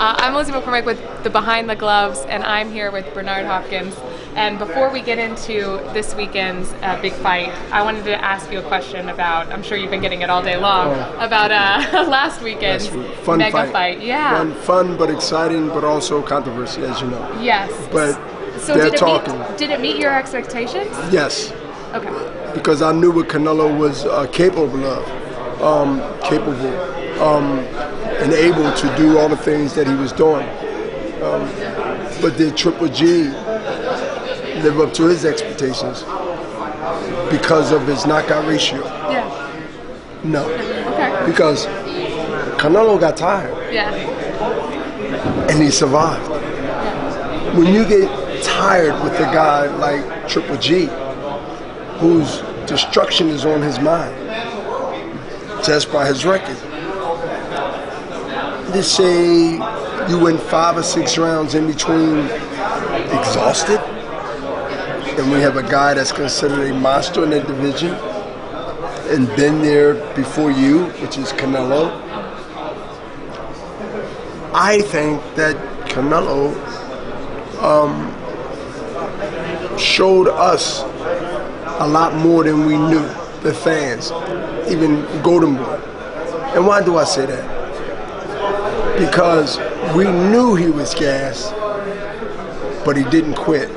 I'm Lindsay McCormick with the Behind the Gloves, and I'm here with Bernard Hopkins. And before we get into this weekend's big fight, I wanted to ask you a question about, I'm sure you've been getting it all day long, about last weekend's mega fight. Yeah. Fun but exciting, but also controversy, as you know. Yes. But so did it meet your expectations? Yes. Okay. Because I knew what Canelo was capable of. And able to do all the things that he was doing. But did Triple G live up to his expectations because of his knockout ratio? Yeah. No. Okay. Because Canelo got tired. Yeah. And he survived. Yeah. When you get tired with a guy like Triple G, whose destruction is on his mind, just by his record. Let's say you win 5 or 6 rounds in between exhausted, and we have a guy that's considered a monster in the division and been there before you, which is Canelo. I think that Canelo showed us a lot more than we knew, the fans, even Golden Boy. And why do I say that? Because we knew he was gassed, but he didn't quit.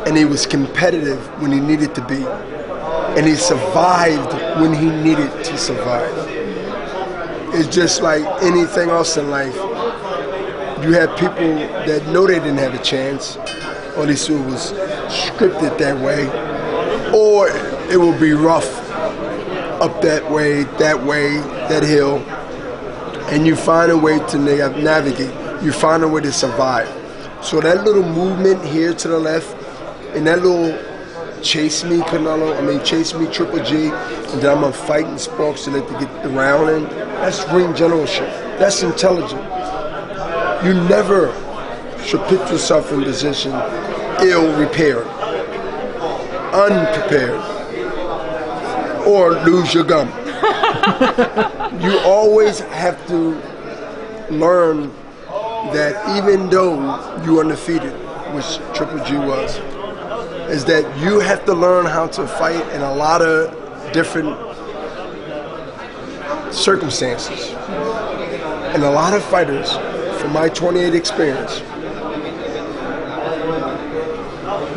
And he was competitive when he needed to be. And he survived when he needed to survive. It's just like anything else in life. You have people that know they didn't have a chance, or at least it was scripted that way, or it will be rough up that way, that hill, and you find a way to navigate. You find a way to survive. So that little movement here to the left, and that little chase me Canelo, chase me Triple G, and then I'm gonna fight in sparks to get the round in, that's ring generalship. That's intelligent. You never should put yourself in position ill-prepared, unprepared, or lose your gum. You always have to learn that even though you are undefeated, which Triple G was, is that you have to learn how to fight in a lot of different circumstances. And a lot of fighters, from my 28 experience,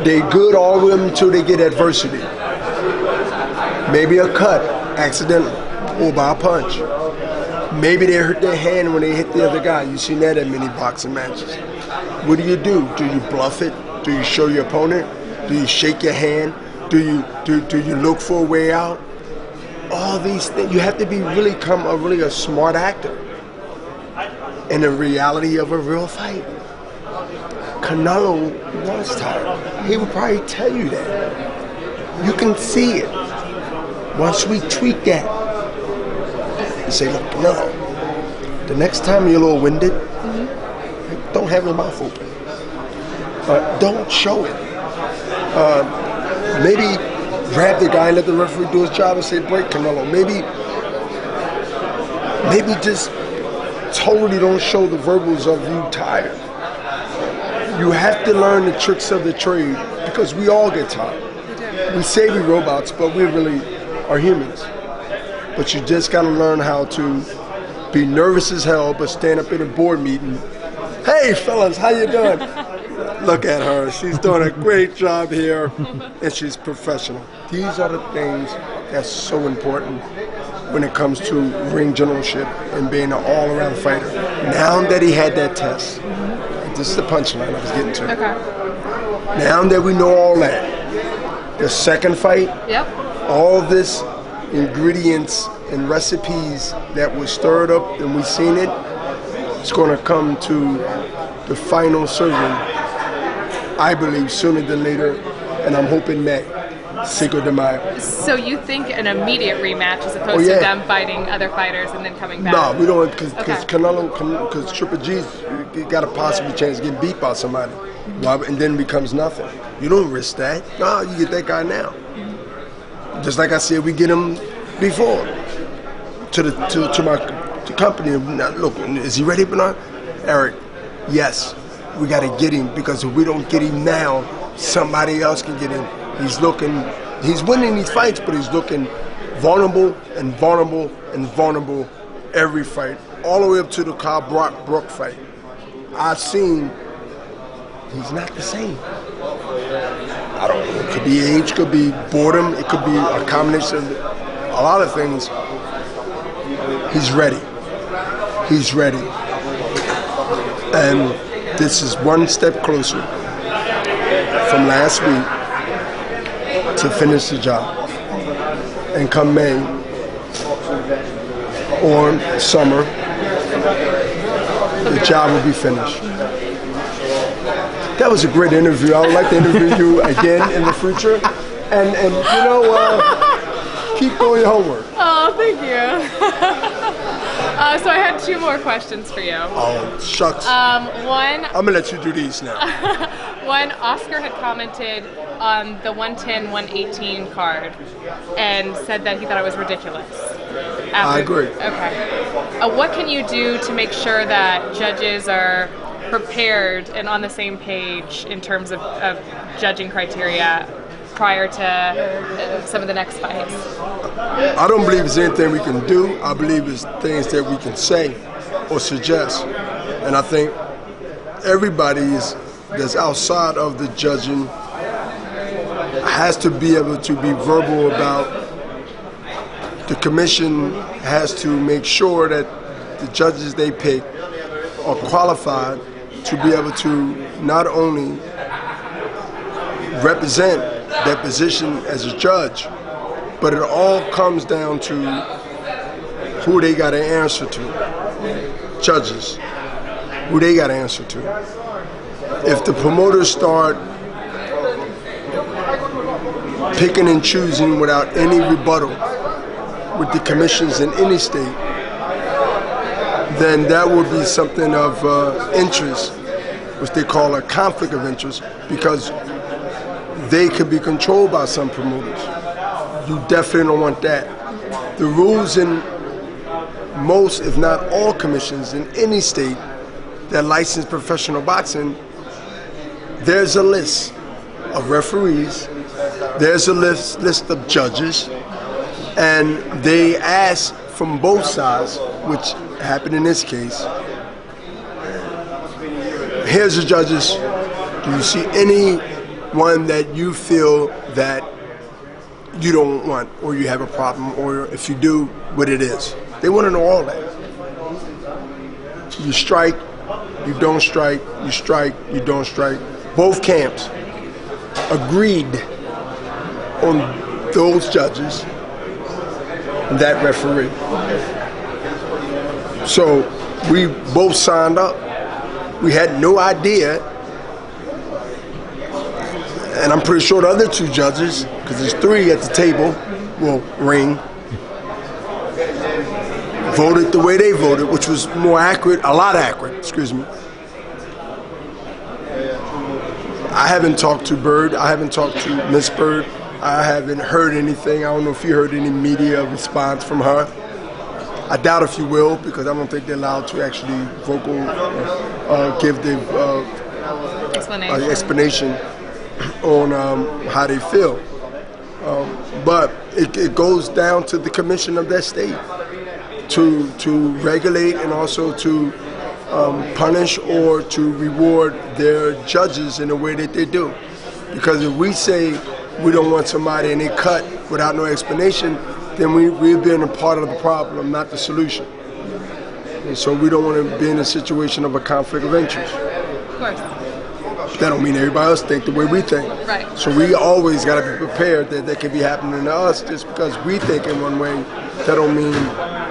they good all of them until they get adversity. Maybe a cut, accidentally, or by a punch. Maybe they hurt their hand when they hit the other guy. You've seen that at many boxing matches. What do? Do you bluff it? Do you show your opponent? Do you shake your hand? Do you look for a way out? All these things. You have to really a smart actor in the reality of a real fight. Canelo was tired. He would probably tell you that. You can see it. Once we tweak that, you say, look, Canelo, the next time you're a little winded, don't have your mouth open. Don't show it. Maybe grab the guy and let the referee do his job and say, break Canelo. Maybe just totally don't show the verbals of you tired. You have to learn the tricks of the trade because we all get tired. We say we're robots, but we really are humans. But you just got to learn how to be nervous as hell, but stand up in a board meeting. Hey, fellas, how you doing? Look at her. She's doing a great job here, and she's professional. These are the things that's so important when it comes to ring generalship and being an all-around fighter. Now that he had that test, this is the punchline I was getting to. Okay. Now that we know all that, the second fight, all this ingredients and recipes that were stirred up and we seen it, it's going to come to the final serving, I believe, sooner than later, and I'm hoping May, Cinco de Mayo. So you think an immediate rematch as opposed to them fighting other fighters and then coming back? No, we don't, because because Triple G's got a possible chance of getting beat by somebody, and then it becomes nothing. You don't risk that. No, you get that guy now. Just like I said, we get him before to my company. Now, look, is he ready, Bernard? Eric, yes, we got to get him, because if we don't get him now, somebody else can get him. He's winning these fights, but he's looking vulnerable and vulnerable and vulnerable every fight, all the way up to the Carl Brook fight. I've seen he's not the same. I don't know. It could be age, could be boredom, it could be a combination of a lot of things. He's ready. He's ready. And this is one step closer from last week to finish the job. And come May or summer, the job will be finished. That was a great interview. I would like to interview you again in the future. And you know, keep doing your homework. Oh, thank you. So I had 2 more questions for you. Oh, shucks. One. I'm going to let you do these now. One, Oscar had commented on the 110-118 card and said that he thought it was ridiculous. I agree. Okay. What can you do to make sure that judges are prepared and on the same page in terms of judging criteria prior to some of the next fights? I don't believe there's anything we can do. I believe it's things that we can say or suggest. And I think everybody that's outside of the judging has to be able to be verbal about. The commission has to make sure that the judges they pick are qualified to be able to not only represent their position as a judge, but it all comes down to who they got to answer to. Judges, who they got to answer to. If the promoters start picking and choosing without any rebuttal with the commissions in any state, then that would be something of interest, which they call a conflict of interest, because they could be controlled by some promoters. You definitely don't want that. The rules in most, if not all, commissions in any state that license professional boxing, there's a list of referees, there's a list of judges, and they ask from both sides, which happened in this case, here's the judges, do you see anyone that you feel that you don't want, or you have a problem, or if you do, what it is? They want to know all that. You strike, you don't strike, you strike, you don't strike. Both camps agreed on those judges, that referee. So we both signed up. We had no idea, and I'm pretty sure the other 2 judges, because there's 3 at the table, well, ring, voted the way they voted, which was more accurate, a lot accurate, excuse me. I haven't talked to Bird, I haven't talked to Miss Bird, I haven't heard anything. I don't know if you heard any media response from her. I doubt if you will, because I don't think they're allowed to actually give the explanation on how they feel. But it goes down to the commission of that state to regulate and also to punish or to reward their judges in the way that they do. Because if we say we don't want somebody and they cut without no explanation, then we're being a part of the problem, not the solution. And so we don't want to be in a situation of a conflict of interest. Of course. That don't mean everybody else think the way we think. Right. So we always got to be prepared that that could be happening to us. Just because we think in one way, that don't mean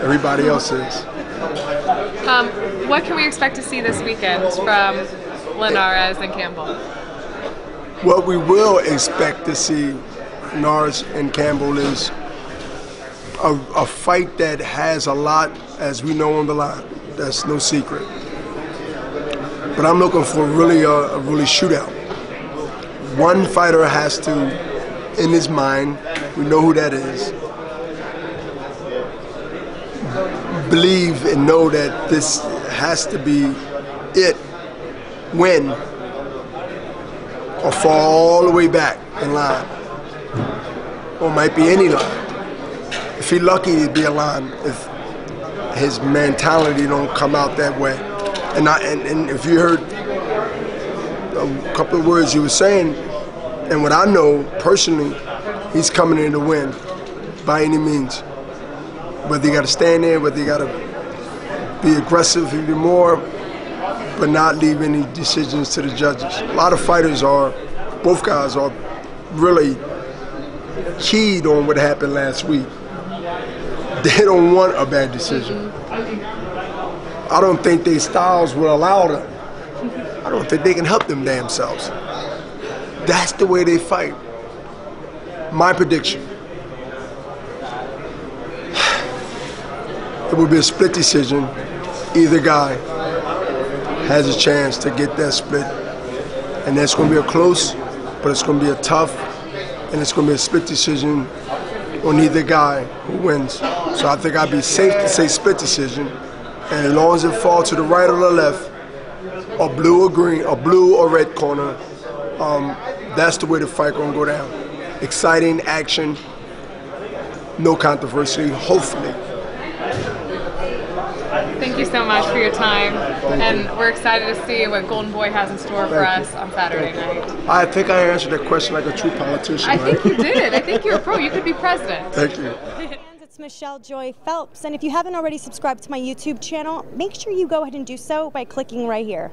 everybody else is. What can we expect to see this weekend from Linares and Campbell? What we will expect to see, Linares and Campbell, is a fight that has a lot, as we know, on the line. That's no secret. But I'm looking for really a shootout. One fighter has to, in his mind, we know who that is, believe and know that this has to be it win or fall all the way back in line, or might be any line. If he's lucky, he'd be a line if his mentality don't come out that way. And if you heard a couple of words he was saying, and what I know personally, he's coming in to win by any means. Whether you got to stand there, whether you got to be aggressive even more, but not leave any decisions to the judges. A lot of fighters are, both guys are really keyed on what happened last week. They don't want a bad decision. I don't think their styles will allow them. I don't think they can help them damn selves. That's the way they fight. My prediction. It will be a split decision. Either guy has a chance to get that split. And that's going to be a close, but it's going to be a tough, and it's going to be a split decision on either guy who wins. So I think I'd be safe to say split decision. And as long as it falls to the right or the left, or blue or green, or blue or red corner, that's the way the fight going to go down. Exciting action, no controversy, hopefully. Thank you so much for your time, and we're excited to see what Golden Boy has in store for us on Saturday night. I think I answered that question like a true politician. I think you did. I think you're a pro. You could be president. Thank you. It's Michelle Joy Phelps, and if you haven't already subscribed to my YouTube channel, make sure you go ahead and do so by clicking right here.